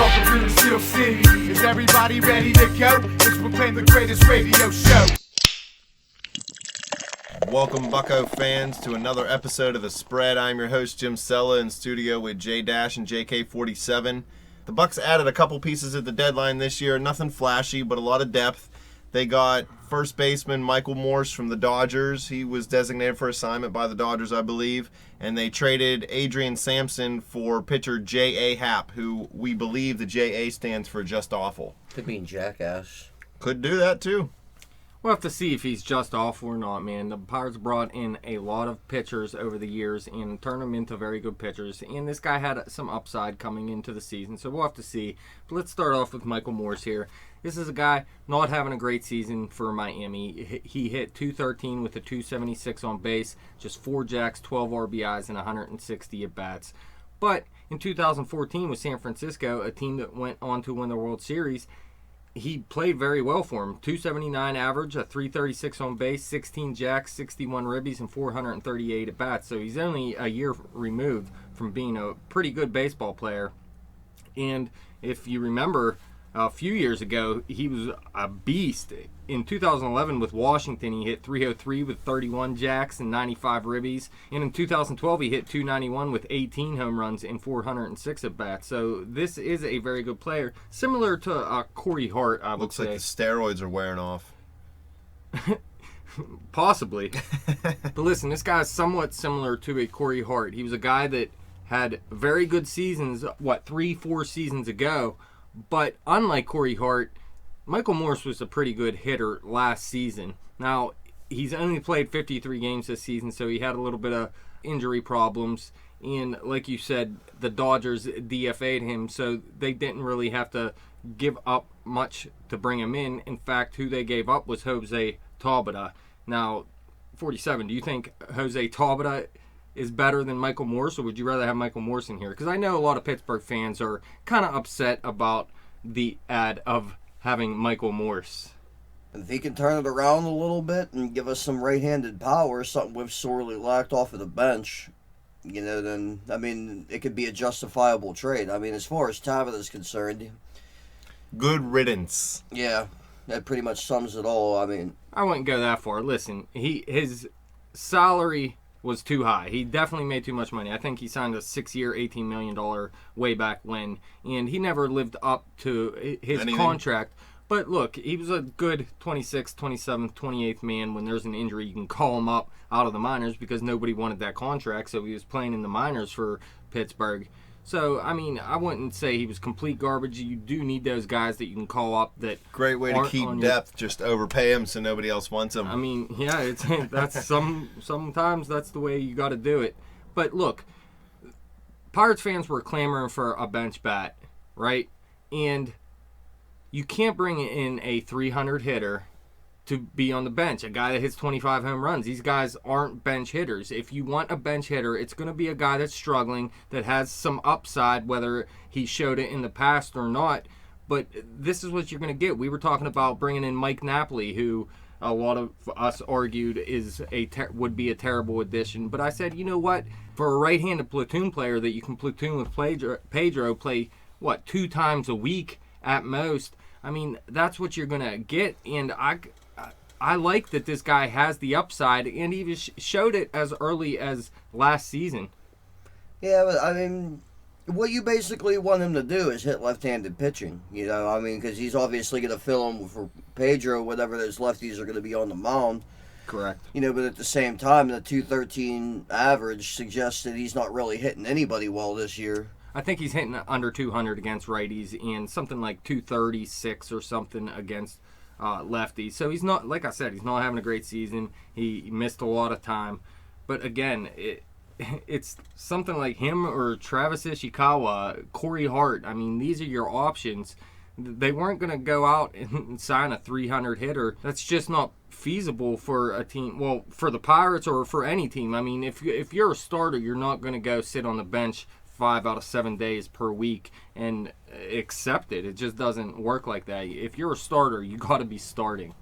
Welcome to the Steel City. Is everybody ready to go? Let's proclaim the greatest radio show. Welcome, Bucco fans, to another episode of The Spread. I'm your host, Jim Sella, in studio with J-Dash and JK47. The Bucs added a couple pieces at the deadline this year. Nothing flashy, but a lot of depth. They got first baseman Michael Morse from the Dodgers. He was designated for assignment by the Dodgers, I believe. And they traded Adrian Sampson for pitcher J.A. Happ, who we believe the J.A. stands for just awful. Could mean jackass. Could do that, too. We'll have to see if he's just awful or not, man. The Pirates brought in a lot of pitchers over the years and turned them into very good pitchers. And this guy had some upside coming into the season, so we'll have to see. But let's start off with Michael Morse here. This is a guy not having a great season for Miami. He hit .213 with a .276 on base, just 4 jacks, 12 RBIs, and 160 at-bats. But in 2014 with San Francisco, a team that went on to win the World Series, he played very well for him. .279 average, a .336 on base, 16 jacks, 61 ribbies, and 438 at-bats. So he's only a year removed from being a pretty good baseball player. And if you remember, a few years ago, he was a beast. In 2011 with Washington, he hit .303 with 31 jacks and 95 ribbies. And in 2012, he hit .291 with 18 home runs and 406 at-bats. So this is a very good player. Similar to Corey Hart, I would say. Looks like the steroids are wearing off. Possibly. But listen, this guy is somewhat similar to a Corey Hart. He was a guy that had very good seasons, 3-4 seasons ago. But unlike Corey Hart, Michael Morse was a pretty good hitter last season. Now, he's only played 53 games this season, so he had a little bit of injury problems. And like you said, the Dodgers DFA'd him, so they didn't really have to give up much to bring him in. In fact, who they gave up was Jose Taubada. Now, 47, do you think Jose Taubada is better than Michael Morse, or would you rather have Michael Morse in here? Because I know a lot of Pittsburgh fans are kind of upset about the ad of having Michael Morse. If he can turn it around a little bit and give us some right-handed power, something we've sorely lacked off of the bench, then, it could be a justifiable trade. As far as Tabitha is concerned, Good riddance. Yeah, that pretty much sums it all. I wouldn't go that far. Listen, his salary was too high. He definitely made too much money. I think he signed a 6-year, $18 million way back when, and he never lived up to his contract. But look, he was a good 26th, 27th, 28th man. When there's an injury, you can call him up out of the minors because nobody wanted that contract, so he was playing in the minors for Pittsburgh. So, I wouldn't say he was complete garbage. You do need those guys that you can call up that great way to keep depth, just overpay him so nobody else wants him. Sometimes that's the way you got to do it. But look, Pirates fans were clamoring for a bench bat, right? And you can't bring in a 300 hitter to be on the bench, a guy that hits 25 home runs. These guys aren't bench hitters. If you want a bench hitter, it's going to be a guy that's struggling, that has some upside, whether he showed it in the past or not. But this is what you're going to get. We were talking about bringing in Mike Napoli, who a lot of us argued would be a terrible addition. But I said, you know what? For a right-handed platoon player that you can platoon with Pedro, play, 2 times a week at most, that's what you're going to get. And I like that this guy has the upside, and he showed it as early as last season. Yeah, but what you basically want him to do is hit left-handed pitching, because he's obviously going to fill in for Pedro, whatever those lefties are going to be on the mound. Correct. But at the same time, the .213 average suggests that he's not really hitting anybody well this year. I think he's hitting under 200 against righties and something like 236 or something against lefties. So he's not, like I said, he's not having a great season. He missed a lot of time. But again, it's something like him or Travis Ishikawa, Corey Hart. These are your options. They weren't going to go out and sign a 300 hitter. That's just not feasible for a team. Well, for the Pirates or for any team. If you're a starter, you're not going to go sit on the bench 5 out of 7 days per week and accept it. It just doesn't work like that. If you're a starter, you got to be starting.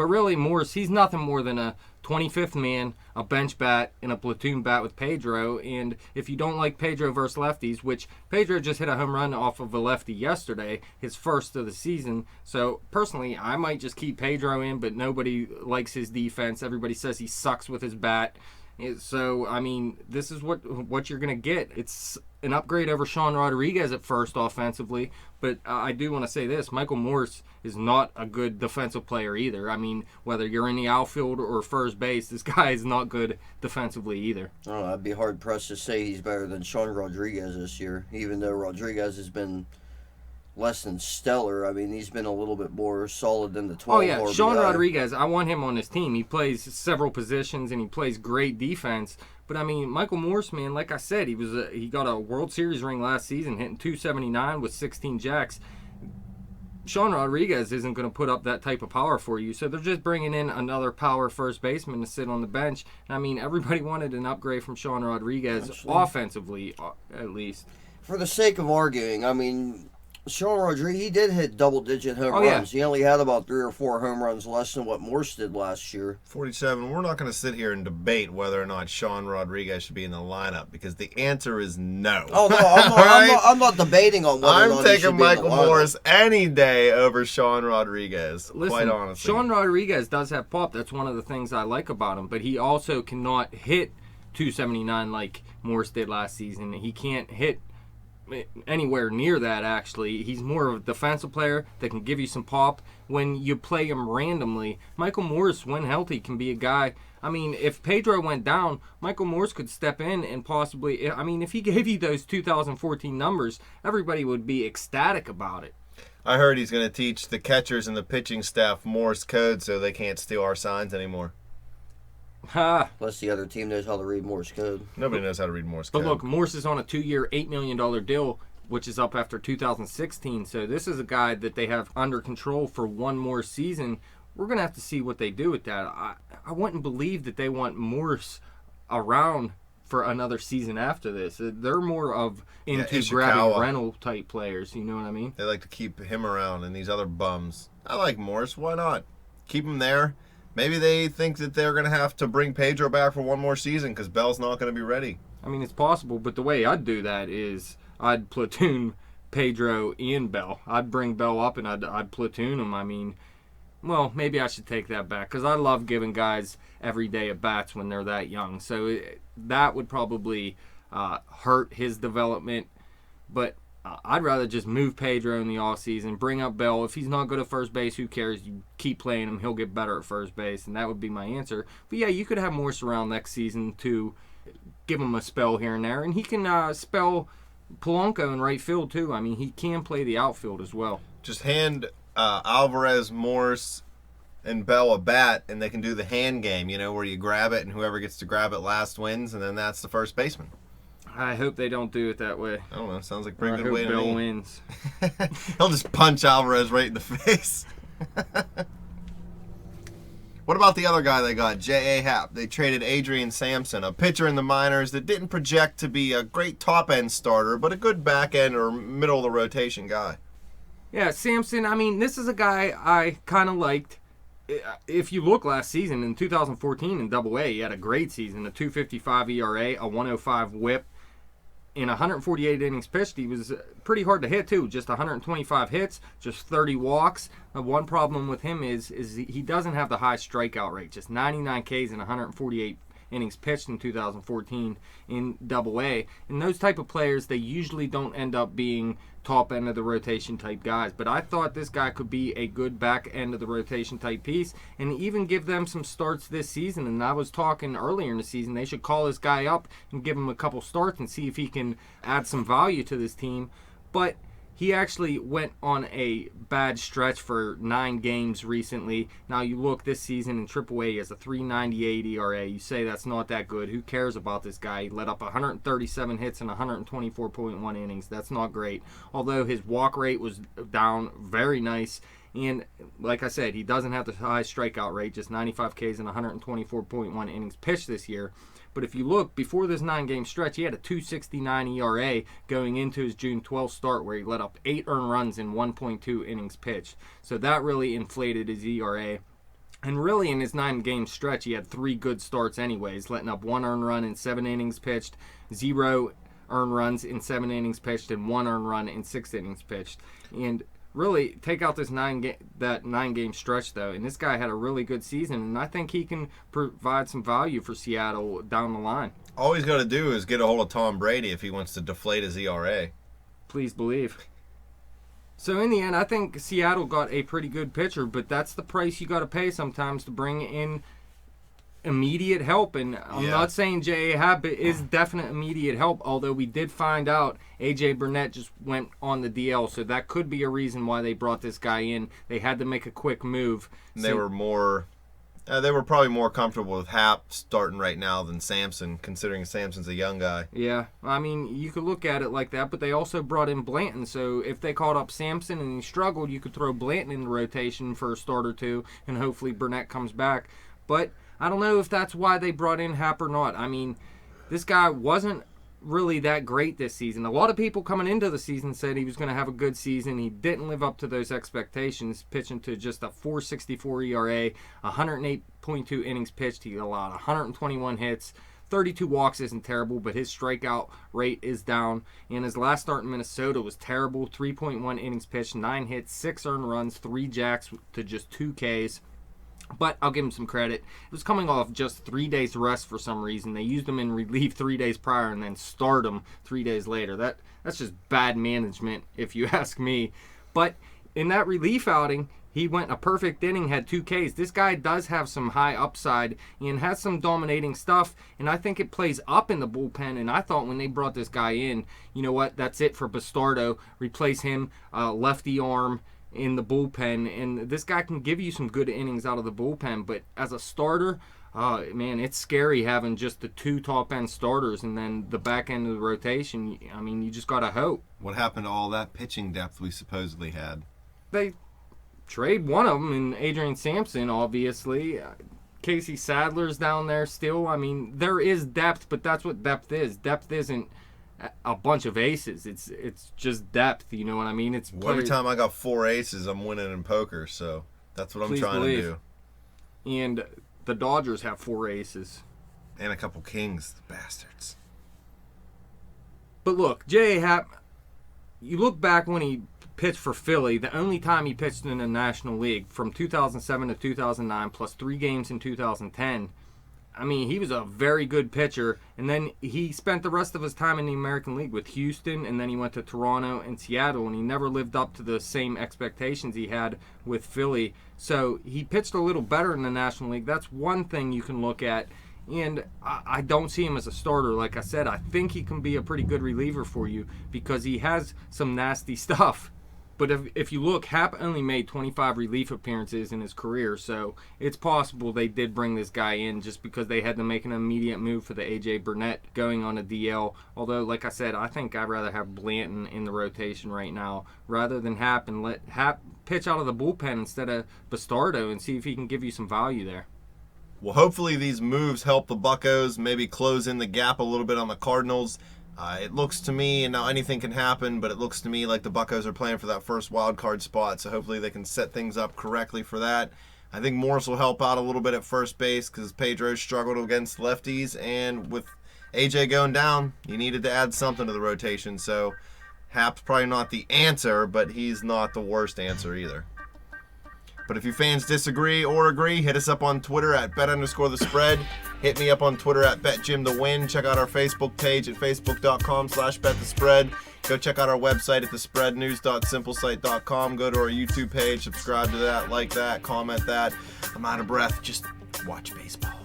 But really, Morse, he's nothing more than a 25th man, a bench bat, and a platoon bat with Pedro. And if you don't like Pedro versus lefties, which Pedro just hit a home run off of a lefty yesterday, his first of the season. So personally, I might just keep Pedro in, but nobody likes his defense. Everybody says he sucks with his bat. So, I mean, this is what you're going to get. It's an upgrade over Sean Rodriguez at first offensively, but I do want to say this. Michael Morse is not a good defensive player either. I mean, whether you're in the outfield or first base, this guy is not good defensively either. Oh, I'd be hard-pressed to say he's better than Sean Rodriguez this year, even though Rodriguez has been less than stellar. I mean, he's been a little bit more solid than the 12 Oh, yeah. RBI. Sean Rodriguez, I want him on his team. He plays several positions, and he plays great defense. But, I mean, Michael Morse, man, like I said, he got a World Series ring last season, hitting .279 with 16 jacks. Sean Rodriguez isn't going to put up that type of power for you, so they're just bringing in another power first baseman to sit on the bench. And, I mean, everybody wanted an upgrade from Sean Rodriguez, offensively, at least. For the sake of arguing, I mean, Sean Rodriguez, he did hit double-digit home Oh, yeah. runs. He only had about 3 or 4 home runs less than what Morse did last year. 47. We're not going to sit here and debate whether or not Sean Rodriguez should be in the lineup because the answer is no. Oh, no, I'm not debating on whether or I'm not he should taking be in the Michael lineup. Morse any day over Sean Rodriguez, Listen, quite honestly. Sean Rodriguez does have pop. That's one of the things I like about him. But he also cannot hit .279 like Morse did last season. He can't hit anywhere near that, actually. He's more of a defensive player that can give you some pop when you play him randomly. Michael Morse, when healthy, can be a guy. I mean, if Pedro went down, Michael Morse could step in and possibly, I mean, if he gave you those 2014 numbers, everybody would be ecstatic about it. I heard he's going to teach the catchers and the pitching staff Morse code so they can't steal our signs anymore. Ha! Unless the other team knows how to read Morse code. Nobody knows how to read Morse code. But look, Morse is on a 2-year, $8 million deal, which is up after 2016. So this is a guy that they have under control for one more season. We're going to have to see what they do with that. I wouldn't believe that they want Morse around for another season after this. They're more of into grabbing rental type players. You know what I mean? They like to keep him around and these other bums. I like Morse. Why not? Keep him there. Maybe they think that they're going to have to bring Pedro back for one more season because Bell's not going to be ready. I mean, it's possible, but the way I'd do that is I'd platoon Pedro and Bell. I'd bring Bell up and I'd platoon him. I mean, well, maybe I should take that back because I love giving guys every day at bats when they're that young. So that would probably hurt his development. But I'd rather just move Pedro in the offseason, bring up Bell. If he's not good at first base, who cares? You keep playing him. He'll get better at first base, and that would be my answer. But, yeah, you could have Morse around next season to give him a spell here and there. And he can spell Polanco in right field, too. I mean, he can play the outfield as well. Just hand Alvarez, Morse, and Bell a bat, and they can do the hand game, where you grab it, and whoever gets to grab it last wins, and then that's the first baseman. I hope they don't do it that way. I don't know. Sounds like a pretty I good way hope to Bell me. wins. He'll just punch Alvarez right in the face. What about the other guy they got, J.A. Happ? They traded Adrian Sampson, a pitcher in the minors that didn't project to be a great top-end starter, but a good back-end or middle-of-the-rotation guy. Yeah, Sampson, I mean, this is a guy I kind of liked. If you look last season, in 2014 in Double-A, he had a great season, a .255 ERA, a 105 WHIP. In 148 innings pitched, he was pretty hard to hit, too. Just 125 hits, just 30 walks. One problem with him is he doesn't have the high strikeout rate, just 99 Ks in 148 innings pitched in 2014 in Double-A. And those type of players, they usually don't end up being top end of the rotation type guys. But I thought this guy could be a good back end of the rotation type piece and even give them some starts this season. And I was talking earlier in the season, they should call this guy up and give him a couple starts and see if he can add some value to this team. But he actually went on a bad stretch for 9 games recently. Now you look this season in AAA, he has a 3.98 ERA. You say that's not that good. Who cares about this guy? He let up 137 hits in 124.1 innings. That's not great. Although his walk rate was down very nice. And like I said, he doesn't have the high strikeout rate, just 95 Ks in 124.1 innings pitched this year. But if you look, before this 9-game stretch, he had a 2.69 ERA going into his June 12th start where he let up 8 earned runs in 1.2 innings pitched. So that really inflated his ERA. And really, in his 9-game stretch, he had 3 good starts anyways, letting up 1 earned run in 7 innings pitched, 0 earned runs in 7 innings pitched, and 1 earned run in 6 innings pitched. And really, take out this 9-game stretch, though, and this guy had a really good season, and I think he can provide some value for Seattle down the line. All he's got to do is get a hold of Tom Brady if he wants to deflate his ERA. Please believe. So in the end, I think Seattle got a pretty good pitcher, but that's the price you got to pay sometimes to bring in immediate help. And I'm not saying J.A. Happ is definite immediate help, although we did find out A.J. Burnett just went on the DL, so that could be a reason why they brought this guy in. They had to make a quick move. And they were probably more comfortable with Happ starting right now than Sampson, considering Sampson's a young guy. Yeah, I mean, you could look at it like that, but they also brought in Blanton, so if they called up Sampson and he struggled, you could throw Blanton in the rotation for a start or two, and hopefully Burnett comes back. But I don't know if that's why they brought in Happ or not. I mean, this guy wasn't really that great this season. A lot of people coming into the season said he was going to have a good season. He didn't live up to those expectations, pitching to just a 4.64 ERA, 108.2 innings pitched. He allowed 121 hits. 32 walks isn't terrible, but his strikeout rate is down. And his last start in Minnesota was terrible. 3.1 innings pitched, 9 hits, 6 earned runs, 3 jacks to just 2 Ks. But I'll give him some credit. It was coming off just 3 days rest for some reason. They used him in relief 3 days prior and then start him 3 days later. That's just bad management, if you ask me. But in that relief outing, he went a perfect inning, had 2 Ks. This guy does have some high upside and has some dominating stuff, and I think it plays up in the bullpen. And I thought when they brought this guy in, you know what, that's it for Bastardo. Replace him, lefty arm, in the bullpen, and this guy can give you some good innings out of the bullpen, but as a starter, man, it's scary having just the 2 top-end starters and then the back end of the rotation. I mean, you just got to hope. What happened to all that pitching depth we supposedly had? They trade one of them in Adrian Sampson, obviously. Casey Sadler's down there still. I mean, there is depth, but that's what depth is. Depth isn't a bunch of aces. It's just depth, you know what I mean? Every time I got 4 aces, I'm winning in poker, so that's what I'm trying to do. And the Dodgers have 4 aces. And a couple kings, the bastards. But look, J.A. Happ, you look back when he pitched for Philly, the only time he pitched in the National League, from 2007 to 2009, plus 3 games in 2010, I mean, he was a very good pitcher, and then he spent the rest of his time in the American League with Houston, and then he went to Toronto and Seattle, and he never lived up to the same expectations he had with Philly. So he pitched a little better in the National League. That's one thing you can look at, and I don't see him as a starter. Like I said, I think he can be a pretty good reliever for you because he has some nasty stuff. But if you look, Happ only made 25 relief appearances in his career, so it's possible they did bring this guy in just because they had to make an immediate move for the A.J. Burnett going on a DL. Although, like I said, I think I'd rather have Blanton in the rotation right now rather than Happ, and let Happ pitch out of the bullpen instead of Bastardo and see if he can give you some value there. Well, hopefully these moves help the Buccos maybe close in the gap a little bit on the Cardinals. It looks to me, and now anything can happen, but it looks to me like the Buccos are playing for that first wild card spot, so hopefully they can set things up correctly for that. I think Morse will help out a little bit at first base because Pedro struggled against lefties, and with AJ going down, you needed to add something to the rotation, so Happ's probably not the answer, but he's not the worst answer either. But if you fans disagree or agree, hit us up on Twitter at bet_the_spread. Hit me up on Twitter at betjimthewin. Check out our Facebook page at facebook.com/betthespread. Go check out our website at thespreadnews.simplesite.com. Go to our YouTube page, subscribe to that, like that, comment that. I'm out of breath. Just watch baseball.